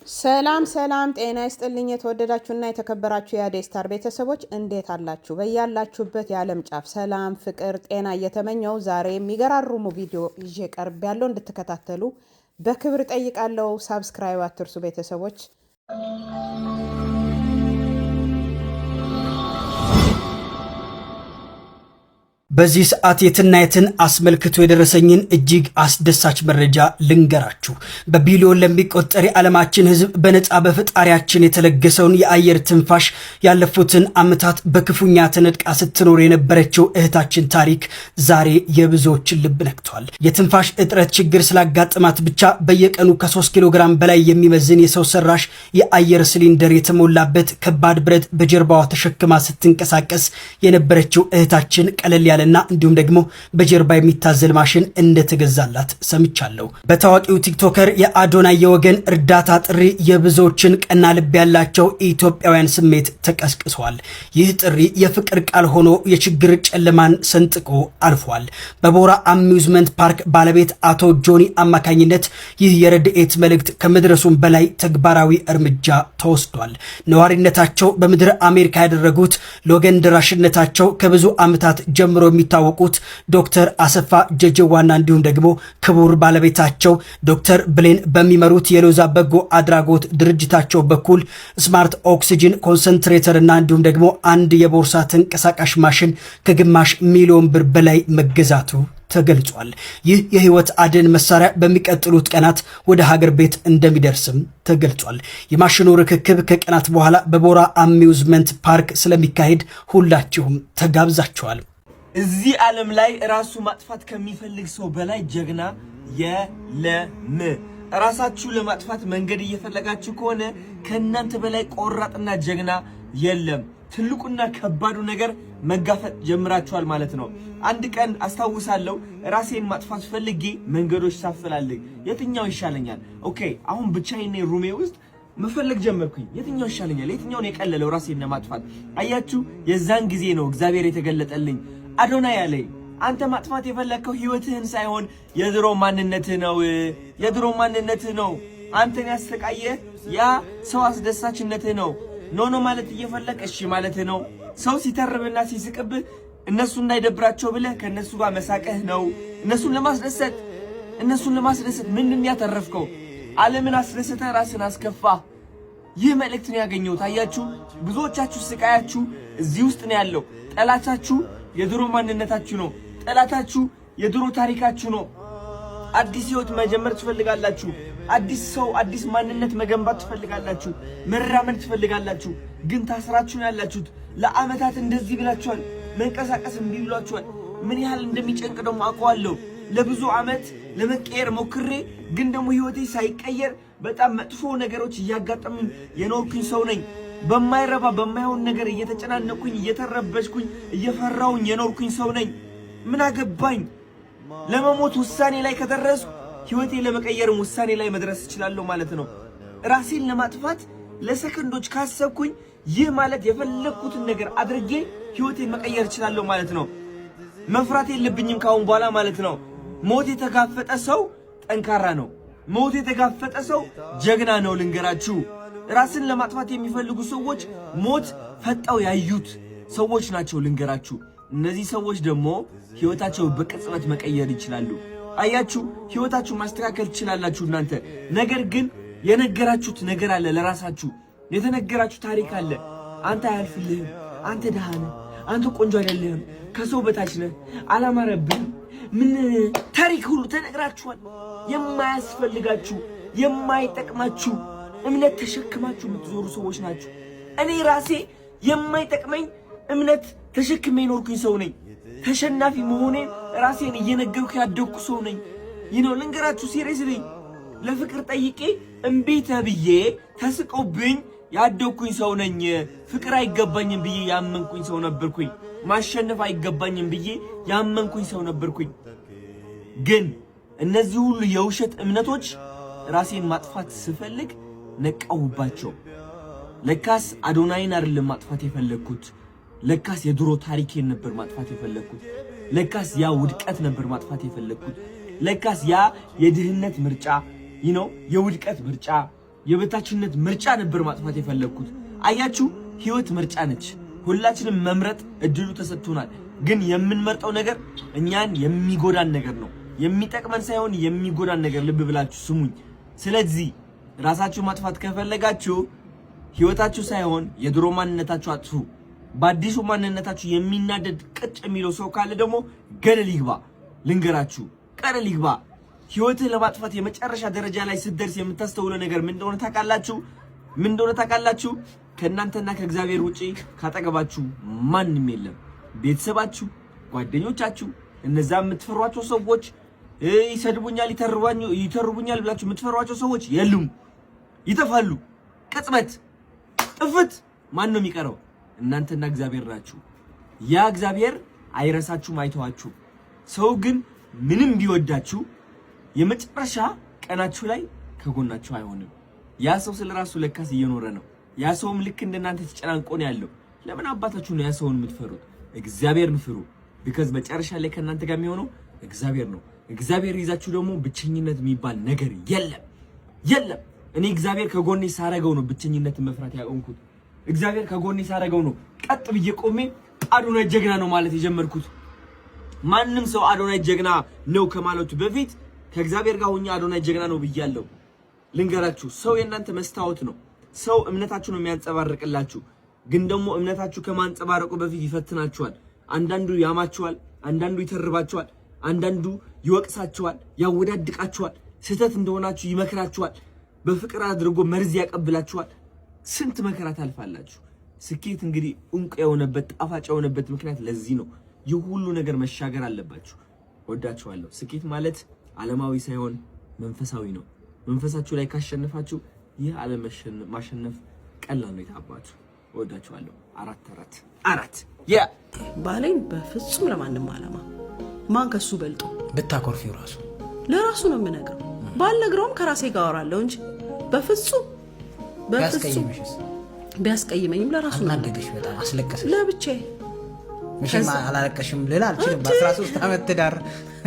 ሰላም ጤና ይስጥልኝ የተወደዳችሁና የተከበራችሁ የአደይ ስታር ቤተሰቦች እንዴት አላችሁ? በያላችሁበት የዓለም ጫፍ ሰላም፣ ፍቅር፣ ጤና እየተመኘው ዛሬ የሚገራርሙ ቪዲዮ ይዤ ቀርቤያለሁ። እንድትከታተሉ በክብር ጠይቃለሁ። ሳብስክራይብ አትርሱ ቤተሰቦች። በዚህ ሰዓት የትናየትን አስመልክቶ የደረሰኝን እጅግ አስደሳች መረጃ ልንገራችሁ። በቢሊዮን ለሚቆጠር የዓለማችን ሕዝብ በነፃ በፈጣሪያችን የተለገሰውን የአየር ትንፋሽ ያለፉትን ዓመታት በክፉኛ ተነጥቃ ስትኖር የነበረችው እህታችን ታሪክ ዛሬ የብዙዎችን ልብ ነክቷል። የትንፋሽ እጥረት ችግር ስላጋጠማት ብቻ በየቀኑ ከ3 ኪሎ ግራም በላይ የሚመዝን የሰው ሰራሽ የአየር ሲሊንደር የተሞላበት ከባድ ብረት በጀርባዋ ተሸክማ ስትንቀሳቀስ የነበረችው እህታችን ቀለል ያለ እና እንዲሁም ደግሞ በጀርባ የሚታዘል ማሽን እንደተገዛላት ሰምቻለሁ። በታዋቂው ቲክቶከር የአዶናይ የወገን እርዳታ ጥሪ የብዙዎችን ቀና ልብ ያላቸው ኢትዮጵያውያን ስሜት ተቀስቅሷል። ይህ ጥሪ የፍቅር ቃል ሆኖ የችግር ጨለማን ሰንጥቆ አልፏል። በቦራ አሚውዝመንት ፓርክ ባለቤት አቶ ጆኒ አማካኝነት ይህ የረድኤት መልእክት ከመድረሱም በላይ ተግባራዊ እርምጃ ተወስዷል። ነዋሪነታቸው በምድር አሜሪካ ያደረጉት ለወገን ደራሽነታቸው ከብዙ ዓመታት ጀምሮ የሚታወቁት ዶክተር አሰፋ ጀጀዋና እንዲሁም ደግሞ ክቡር ባለቤታቸው ዶክተር ብሌን በሚመሩት የሎዛ በጎ አድራጎት ድርጅታቸው በኩል ስማርት ኦክሲጅን ኮንሰንትሬተር እና እንዲሁም ደግሞ አንድ የቦርሳ ተንቀሳቃሽ ማሽን ከግማሽ ሚሊዮን ብር በላይ መገዛቱ ተገልጿል። ይህ የህይወት አድን መሳሪያ በሚቀጥሉት ቀናት ወደ ሀገር ቤት እንደሚደርስም ተገልጿል። የማሽኑ ርክክብ ከቀናት በኋላ በቦራ አሚውዝመንት ፓርክ ስለሚካሄድ ሁላችሁም ተጋብዛችኋል። እዚህ ዓለም ላይ ራሱ ማጥፋት ከሚፈልግ ሰው በላይ ጀግና የለም። ራሳችሁ ለማጥፋት መንገድ እየፈለጋችሁ ከሆነ ከእናንተ በላይ ቆራጥና ጀግና የለም። ትልቁና ከባዱ ነገር መጋፈጥ ጀምራችኋል ማለት ነው። አንድ ቀን አስታውሳለሁ ራሴን ማጥፋት ፈልጌ መንገዶች ሳፈላልግ የትኛው ይሻለኛል? ኦኬ አሁን ብቻዬን ሩሜ ውስጥ መፈለግ ጀመርኩኝ። የትኛው ይሻለኛል? የትኛውን የቀለለው ራሴን ለማጥፋት? አያችሁ፣ የዛን ጊዜ ነው እግዚአብሔር የተገለጠልኝ። አዶናይ ያለኝ አንተ ማጥፋት የፈለከው ህይወትህን ሳይሆን የድሮ ማንነትህ ነው። የድሮ ማንነትህ ነው አንተን ያሰቃየ ያ ሰው አስደሳችነትህ ነው። ኖ ማለት እየፈለክ እሺ ማለትህ ነው። ሰው ሲተርብና ሲስቅብህ እነሱ እንዳይደብራቸው ብለህ ከነሱ ጋር መሳቀህ ነው። እነሱን ለማስደሰት ምንድን ያተረፍከው? ዓለምን አስደሰተ ራስን አስከፋ። ይህ መልእክት ነው ያገኘሁት። አያችሁ፣ ብዙዎቻችሁ ስቃያችሁ እዚህ ውስጥ ነው ያለው። ጠላታችሁ የድሮ ማንነታችሁ ነው። ጠላታችሁ የድሮ ታሪካችሁ ነው። አዲስ ህይወት መጀመር ትፈልጋላችሁ። አዲስ ሰው፣ አዲስ ማንነት መገንባት ትፈልጋላችሁ። መራመድ ትፈልጋላችሁ። ግን ታስራችሁ ነው ያላችሁት። ለዓመታት እንደዚህ ብላችኋል። መንቀሳቀስ እምቢ ብላችኋል። ምን ያህል እንደሚጨንቅ ደግሞ አውቀዋለሁ። ለብዙ ዓመት ለመቀየር ሞክሬ ግን ደግሞ ህይወቴ ሳይቀየር በጣም መጥፎ ነገሮች እያጋጠሙኝ የኖርኩኝ ሰው ነኝ። በማይረባ በማይሆን ነገር እየተጨናነኩኝ እየተረበሽኩኝ እየፈራውኝ የኖርኩኝ ሰው ነኝ። ምን አገባኝ? ለመሞት ውሳኔ ላይ ከደረስኩ ህይወቴ ለመቀየርም ውሳኔ ላይ መድረስ እችላለሁ ማለት ነው። ራሴን ለማጥፋት ለሰከንዶች ካሰብኩኝ ይህ ማለት የፈለኩትን ነገር አድርጌ ህይወቴን መቀየር እችላለሁ ማለት ነው። መፍራት የለብኝም ካሁን በኋላ ማለት ነው። ሞት የተጋፈጠ ሰው ጠንካራ ነው። ሞት የተጋፈጠ ሰው ጀግና ነው። ልንገራችሁ፣ ራስን ለማጥፋት የሚፈልጉ ሰዎች ሞት ፈጣው ያዩት ሰዎች ናቸው። ልንገራችሁ፣ እነዚህ ሰዎች ደግሞ ህይወታቸው በቅጽበት መቀየር ይችላሉ። አያችሁ፣ ህይወታችሁ ማስተካከል ትችላላችሁ እናንተ። ነገር ግን የነገራችሁት ነገር አለ፣ ለራሳችሁ የተነገራችሁ ታሪክ አለ። አንተ አያልፍልህም፣ አንተ ደሃ ነህ፣ አንተ ቆንጆ አይደለህም፣ ከሰው በታች ነህ፣ አላማረብህም፣ ምን ታሪክ ሁሉ ተነግራችኋል። የማያስፈልጋችሁ የማይጠቅማችሁ እምነት ተሸክማችሁ የምትዞሩ ሰዎች ናችሁ። እኔ ራሴ የማይጠቅመኝ እምነት ተሸክሜ ኖርኩኝ ሰው ነኝ። ተሸናፊ መሆኔን ራሴን እየነገርኩ ያደግኩ ሰው ነኝ። ይነው ልንገራችሁ፣ ሲሪየስሊ ለፍቅር ጠይቄ እምቢ ተብዬ ተስቆብኝ ያደግኩኝ ሰው ነኝ። ፍቅር አይገባኝም ብዬ ያመንኩኝ ሰው ነበርኩኝ። ማሸነፍ አይገባኝም ብዬ ያመንኩኝ ሰው ነበርኩኝ። ግን እነዚህ ሁሉ የውሸት እምነቶች ራሴን ማጥፋት ስፈልግ ነቃውባቸው። ለካስ አዶናይን አይደለም ማጥፋት የፈለኩት። ለካስ የድሮ ታሪኬን ነበር ማጥፋት የፈለኩት። ለካስ ያ ውድቀት ነበር ማጥፋት የፈለኩት። ለካስ ያ የድህነት ምርጫ የውድቀት ምርጫ የበታችነት ምርጫ ነበር ማጥፋት የፈለኩት። አያችሁ ህይወት ምርጫ ነች። ሁላችንም መምረጥ እድሉ ተሰጥቶናል። ግን የምንመርጠው ነገር እኛን የሚጎዳን ነገር ነው። የሚጠቅመን ሳይሆን የሚጎዳን ነገር ልብ ብላችሁ ስሙኝ። ስለዚህ ራሳችሁ ማጥፋት ከፈለጋችሁ ህይወታችሁ ሳይሆን የድሮ ማንነታችሁ አጥፉ። በአዲሱ ማንነታችሁ የሚናደድ ቅጭ የሚለው ሰው ካለ ደግሞ ገደል ይግባ። ልንገራችሁ ገደል ይግባ። ህይወትህ ለማጥፋት የመጨረሻ ደረጃ ላይ ስትደርስ የምታስተውለው ነገር ምን እንደሆነ ታውቃላችሁ? ምን እንደሆነ ታውቃላችሁ? ከእናንተና ከእግዚአብሔር ውጪ ካጠገባችሁ ማንም የለም። ቤተሰባችሁ፣ ጓደኞቻችሁ፣ እነዛ የምትፈሯቸው ሰዎች ይሰድቡኛል፣ ይተርቡኛል ብላችሁ የምትፈሯቸው ሰዎች የሉም፣ ይጠፋሉ። ቅጽበት ጥፍት። ማን ነው የሚቀረው? እናንተና እግዚአብሔር ናችሁ። ያ እግዚአብሔር አይረሳችሁም፣ አይተዋችሁ። ሰው ግን ምንም ቢወዳችሁ የመጨረሻ ቀናችሁ ላይ ከጎናችሁ አይሆንም። ያ ሰው ስለራሱ ለካስ እየኖረ ነው። ያ ሰውም ልክ እንደናንተ ተጨናንቆ ነው ያለው። ለምን አባታችሁ ነው ያ ሰውን የምትፈሩት? እግዚአብሔርን ፍሩ። ቢካዝ መጨረሻ ላይ ከናንተ ጋር የሚሆነው እግዚአብሔር ነው። እግዚአብሔር ይዛችሁ ደግሞ ብቸኝነት የሚባል ነገር የለም። እኔ እግዚአብሔር ከጎኔ ሳረገው ነው ብቸኝነትን መፍራት ያቆምኩት። እግዚአብሔር ከጎኔ ሳረገው ነው ቀጥ ብዬ ቆሜ አዶናይ ጀግና ነው ማለት የጀመርኩት። ማንም ሰው አዶናይ ጀግና ነው ከማለቱ በፊት ከእግዚአብሔር ጋር ሆኜ አዶናይ ጀግና ነው ብያለሁ። ልንገራችሁ፣ ሰው የእናንተ መስታወት ነው። ሰው እምነታችሁ ነው የሚያንጸባርቅላችሁ። ግን ደግሞ እምነታችሁ ከማንጸባረቁ በፊት ይፈትናችኋል። አንዳንዱ ያማችኋል፣ አንዳንዱ ይተርባችኋል፣ አንዳንዱ ይወቅሳችኋል፣ ያወዳድቃችኋል፣ ስህተት እንደሆናችሁ ይመክራችኋል፣ በፍቅር አድርጎ መርዝ ያቀብላችኋል። ስንት መከራ ታልፋላችሁ። ስኬት እንግዲህ እንቁ የሆነበት ጣፋጭ የሆነበት ምክንያት ለዚህ ነው። ይህ ሁሉ ነገር መሻገር አለባችሁ። ወዳችኋለሁ። ስኬት ማለት ዓለማዊ ሳይሆን መንፈሳዊ ነው። መንፈሳችሁ ላይ ካሸነፋችሁ ይህ ዓለም ማሸነፍ ቀላል ነው። የታባችሁ ወዳችኋለሁ። አራት ባሌን በፍጹም ለማንም አለማ ማን ከሱ በልጦ ብታኮርፊው ለራሱ ነው የምነግረው። ባልነግረውም ከራሴ ጋር አወራለሁ እንጂ በፍጹም ቢያስቀይመኝም ለራሱ ነው። አናደደሽ? በጣም አስለቀሰሽ? ለብቻዬ ምሽማ አላለቀሽም? ሌላ አልችልም። በ13 ዓመት ትዳር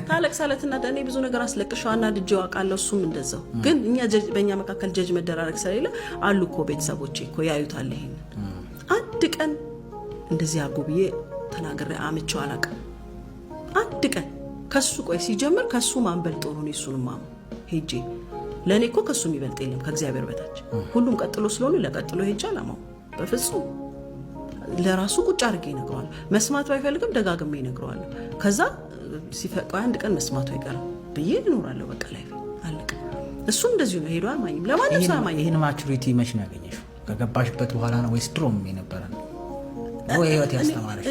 ታለቅሳለትና እኔ ብዙ ነገር አስለቅሻው አናድጄው አውቃለሁ። እሱም እንደዛው። ግን እኛ በእኛ መካከል ጀጅ መደራረግ ስለሌለ አሉ እኮ ቤተሰቦቼ እኮ ያዩታል። ይሄን አንድ ቀን እንደዚህ አርጉ ብዬ ተናግሬ አምቼው አላውቅም። አንድ ቀን ከሱ ቆይ ሲጀምር ከሱ ማንበል ጦሩ ነው። እሱንም ሄጄ ለኔ እኮ ከሱ የሚበልጥ የለም ከእግዚአብሔር በታች። ሁሉም ቀጥሎ ስለሆነ ለቀጥሎ ሄጄ አላማው በፍጹም ለራሱ ቁጭ አድርጌ ይነግረዋል። መስማት ባይፈልግም ደጋግሜ ይነግረዋለሁ። ከዛ ሲፈቀው አንድ ቀን መስማቱ አይቀርም ብዬ እኖራለሁ። በቃ ላይ አለቀ። እሱም እንደዚሁ ነው። ሄዶ አማኝም ለማንም ሳማኝ። ይሄን ማቹሪቲ መች ነው ያገኘሽው? ከገባሽበት በኋላ ነው ወይስ ድሮም የነበረ ነው? ወይ ህይወት ያስተማረሽ?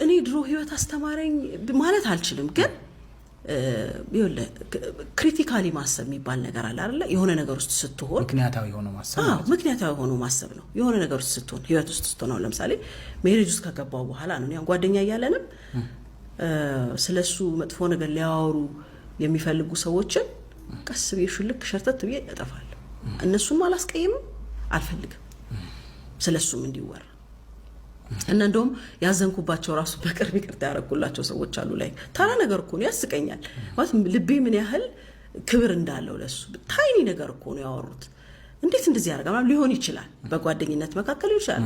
እኔ ድሮ ህይወት አስተማረኝ ማለት አልችልም፣ ግን ክሪቲካሊ ማሰብ የሚባል ነገር አለ አይደለ? የሆነ ነገር ውስጥ ስትሆን ምክንያታዊ ሆኖ ማሰብ ነው። የሆነ ነገር ውስጥ ስትሆን ህይወት ውስጥ ስትሆን ነው። ለምሳሌ ሜሬጅ ውስጥ ከገባው በኋላ ነው ያን ጓደኛ እያለንም ስለሱ መጥፎ ነገር ሊያወሩ የሚፈልጉ ሰዎችን ቀስ ብዬ ሹልክ ሸርተት ብዬ እጠፋለሁ። እነሱም አላስቀይምም፣ አልፈልግም ስለሱም እንዲወራ እና እንደውም ያዘንኩባቸው ራሱ በቅርብ ይቅርታ ያደረኩላቸው ሰዎች አሉ። ላይ ታራ ነገር እኮ ነው፣ ያስቀኛል ማለት ልቤ ምን ያህል ክብር እንዳለው ለሱ ታይኒ ነገር እኮ ነው ያወሩት። እንዴት እንደዚህ ያደርጋል? ሊሆን ይችላል በጓደኝነት መካከል ይችላል፣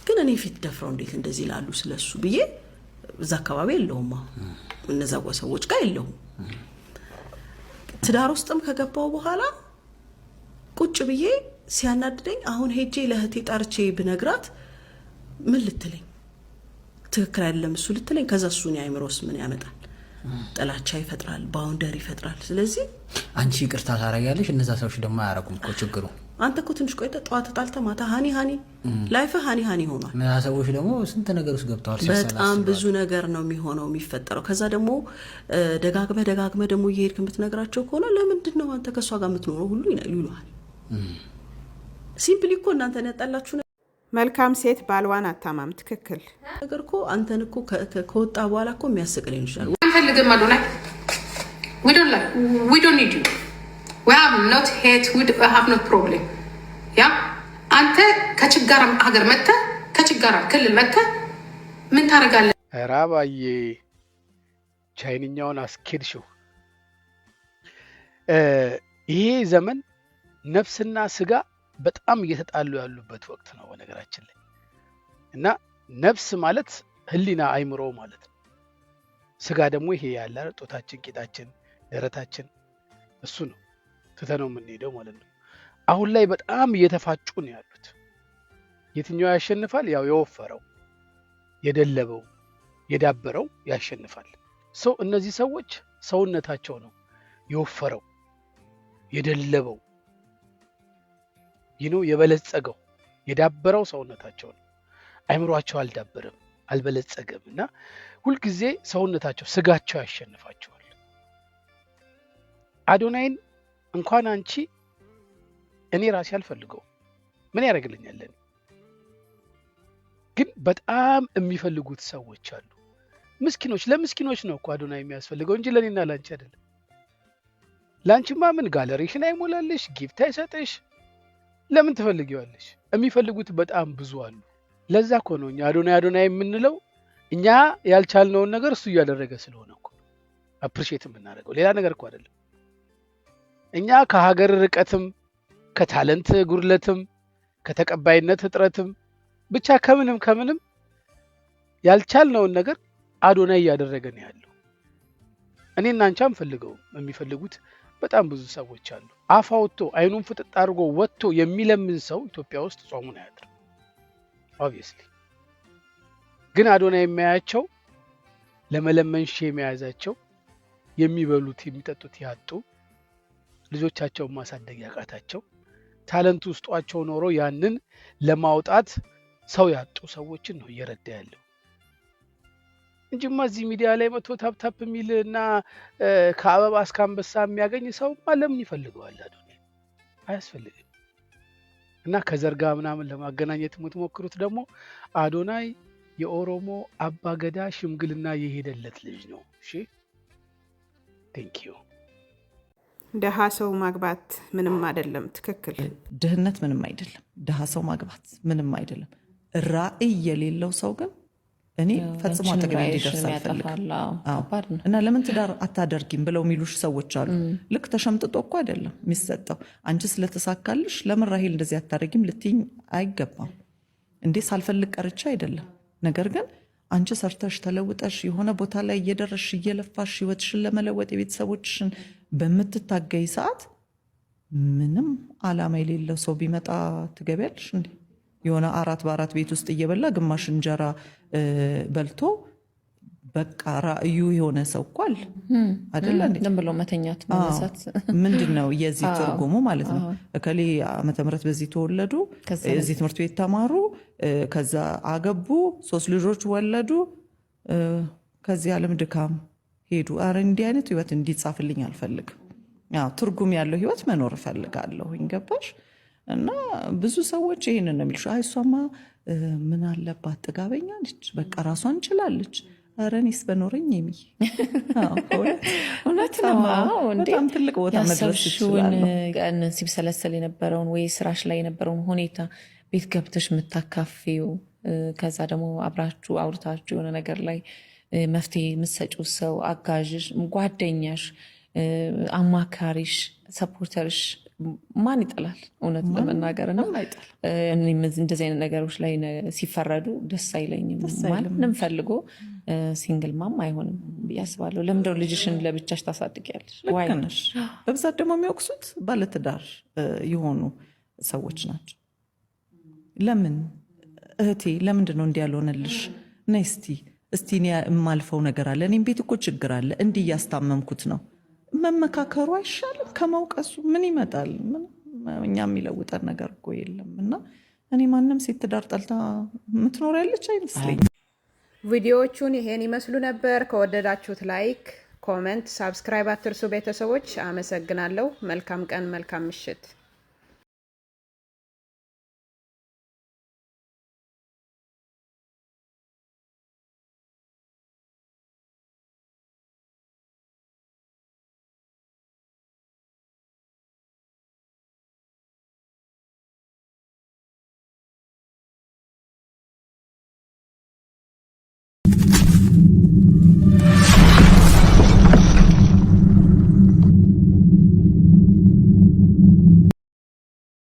ግን እኔ ፊት ደፍረው እንዴት እንደዚህ ላሉ ስለሱ ብዬ እዛ አካባቢ የለውም። እነዛ ሰዎች ጋር የለውም። ትዳር ውስጥም ከገባው በኋላ ቁጭ ብዬ ሲያናድደኝ አሁን ሄጄ ለእህቴ ጣርቼ ብነግራት ምን ልትለኝ? ትክክል አይደለም እሱ ልትለኝ። ከዛ እሱን ያይምሮስ ምን ያመጣል? ጥላቻ ይፈጥራል፣ ባውንደሪ ይፈጥራል። ስለዚህ አንቺ ይቅርታ ታረጋለሽ፣ እነዛ ሰዎች ደግሞ አያረጉም እኮ ችግሩ። አንተ እኮ ትንሽ ቆይተ ጠዋት ተጣልተ ማታ ሃኒ ላይፍ ሃኒ ሆኗል። እነዛ ሰዎች ደግሞ ስንት ነገር ውስጥ ገብተዋል። በጣም ብዙ ነገር ነው የሚሆነው የሚፈጠረው። ከዛ ደግሞ ደጋግመ ደግሞ እየሄድክ የምትነግራቸው ከሆነ ለምንድን ነው አንተ ከሷ ጋር የምትኖረው ሁሉ ይሉሃል። ሲምፕሊ እኮ እናንተን ያጣላችሁ መልካም ሴት ባልዋን አታማም። ትክክል ነገር እኮ አንተን እኮ ከወጣ በኋላ እኮ የሚያስቀለኝ ይችላል። አንፈልግም አዶናይ we don't need you. We have not hate, we have no problem. ያ አንተ ከችጋራም ሀገር መጣ ከችጋራም ክልል መጣ ምን ታረጋለህ? ራባዬ ቻይንኛውን አስኬድሽው። ይሄ ዘመን ነፍስና ስጋ በጣም እየተጣሉ ያሉበት ወቅት ነው በነገራችን ላይ። እና ነፍስ ማለት ህሊና አይምሮ ማለት ነው። ስጋ ደግሞ ይሄ ያለ ጦታችን፣ ቂጣችን፣ ደረታችን እሱ ነው ትተነው የምንሄደው ማለት ነው። አሁን ላይ በጣም እየተፋጩ ነው ያሉት። የትኛው ያሸንፋል? ያው የወፈረው፣ የደለበው፣ የዳበረው ያሸንፋል። እነዚህ ሰዎች ሰውነታቸው ነው የወፈረው፣ የደለበው፣ የበለጸገው፣ የዳበረው ሰውነታቸው ነው። አይምሯቸው አልዳበረም፣ አልበለጸገም። እና ሁልጊዜ ሰውነታቸው ስጋቸው ያሸንፋቸዋል። አዶናይን እንኳን አንቺ እኔ ራሴ አልፈልገው፣ ምን ያደርግልኛል? ግን በጣም የሚፈልጉት ሰዎች አሉ። ምስኪኖች፣ ለምስኪኖች ነው እኮ አዶናይ የሚያስፈልገው እንጂ ለኔና ላንቺ አይደለም። ላንቺማ ምን ጋለሪሽን አይሞላልሽ፣ ጊፍት አይሰጥሽ፣ ለምን ትፈልጊዋለሽ? የሚፈልጉት በጣም ብዙ አሉ። ለዛ እኮ ነው እኛ አዶናይ የምንለው። እኛ ያልቻልነውን ነገር እሱ እያደረገ ስለሆነ እኮ አፕሪሺየት የምናደርገው፣ ሌላ ነገር እኮ አይደለም። እኛ ከሀገር ርቀትም ከታለንት ጉድለትም ከተቀባይነት እጥረትም ብቻ ከምንም ያልቻልነውን ነገር አዶናይ እያደረገ ነው ያለው። እኔና አንቺ አንፈልገውም። የሚፈልጉት በጣም ብዙ ሰዎች አሉ። አፍ አውጥቶ አይኑን ፍጥጥ አድርጎ ወጥቶ የሚለምን ሰው ኢትዮጵያ ውስጥ ጾሙን አያድርም። ኦብቪየስሊ ግን አዶናይ የሚያያቸው ለመለመን ሺህ የሚያዛቸው የሚበሉት የሚጠጡት ያጡ ልጆቻቸውን ማሳደግ ያቃታቸው ታለንት ውስጧቸው ኖሮ ያንን ለማውጣት ሰው ያጡ ሰዎችን ነው እየረዳ ያለው እንጂማ እዚህ ሚዲያ ላይ መጥቶ ታፕታፕ የሚል እና ከአበባ እስከ አንበሳ የሚያገኝ ሰው ለምን ይፈልገዋል? አዶናይ አያስፈልግም። እና ከዘርጋ ምናምን ለማገናኘት የምትሞክሩት ደግሞ አዶናይ የኦሮሞ አባገዳ ሽምግልና የሄደለት ልጅ ነው። እሺ ቴንኪዩ። ደሃ ሰው ማግባት ምንም አይደለም። ትክክል። ድህነት ምንም አይደለም። ደሃ ሰው ማግባት ምንም አይደለም። ራዕይ የሌለው ሰው ግን እኔ ፈጽሞ አጠገቤ እንዲደርስ አልፈልግም። እና ለምን ትዳር አታደርጊም ብለው የሚሉሽ ሰዎች አሉ። ልክ ተሸምጥጦ እኮ አይደለም የሚሰጠው። አንቺ ስለተሳካልሽ ለምን ራሄል እንደዚህ አታደርጊም ልትይኝ አይገባም እንዴ። ሳልፈልግ ቀርቼ አይደለም። ነገር ግን አንቺ ሰርተሽ ተለውጠሽ የሆነ ቦታ ላይ እየደረሽ እየለፋሽ ህይወትሽን ለመለወጥ የቤተሰቦችሽን በምትታገይ ሰዓት ምንም አላማ የሌለው ሰው ቢመጣ ትገቢያለሽ እንዴ? የሆነ 4 በ4 ቤት ውስጥ እየበላ ግማሽ እንጀራ በልቶ በቃ ራእዩ የሆነ ሰው እኮ አለ አይደል እንዴ? ዝም ብሎ መተኛት መነሳት ምንድነው የዚህ ትርጉሙ ማለት ነው? እከሌ ዓመተ ምህረት በዚህ ተወለዱ፣ እዚህ ትምህርት ቤት ተማሩ፣ ከዛ አገቡ፣ 3 ልጆች ወለዱ፣ ከዚህ ዓለም ድካም ሄዱ። አረ እንዲህ አይነት ህይወት እንዲጻፍልኝ አልፈልግም። ያው ትርጉም ያለው ህይወት መኖር እፈልጋለሁ። ይገባሽ? እና ብዙ ሰዎች ይሄንን ነው የሚልሽ። አይሷማ ምን አለባት ጥጋበኛ ነች፣ በቃ ራሷን እንችላለች። አረ እኔስ በኖረኝ የሚ እውነት ነው። በጣም ትልቅ ቦታ መድረስ ይችላል። ቀን ሲብሰለሰል የነበረውን ወይ ስራሽ ላይ የነበረውን ሁኔታ ቤት ገብተሽ የምታካፊው፣ ከዛ ደግሞ አብራችሁ አውርታችሁ የሆነ ነገር ላይ መፍትሄ የምትሰጪው ሰው፣ አጋዥሽ፣ ጓደኛሽ፣ አማካሪሽ፣ ሰፖርተርሽ ማን ይጠላል? እውነት ለመናገር ነው። እንደዚህ አይነት ነገሮች ላይ ሲፈረዱ ደስ አይለኝም። ማንም ፈልጎ ሲንግል ማም አይሆንም ብዬ አስባለሁ። ለምንድነው ልጅሽን ለብቻሽ ታሳድጊያለሽ? በብዛት ደግሞ የሚወቅሱት ባለትዳር የሆኑ ሰዎች ናቸው። ለምን እህቴ ለምንድን ነው እንዲህ ያልሆነልሽ? ነይ እስቲ እኔ የማልፈው ነገር አለ፣ እኔም ቤት እኮ ችግር አለ፣ እንዲህ እያስታመምኩት ነው። መመካከሩ አይሻልም? ከመውቀሱ ምን ይመጣል? እኛ የሚለውጠን ነገር እኮ የለም። እና እኔ ማንም ሴት ትዳር ጠልታ የምትኖር ያለች አይመስለኝም። ቪዲዮዎቹን ይሄን ይመስሉ ነበር። ከወደዳችሁት ላይክ፣ ኮመንት፣ ሳብስክራይብ አትርሱ። ቤተሰቦች አመሰግናለሁ። መልካም ቀን፣ መልካም ምሽት።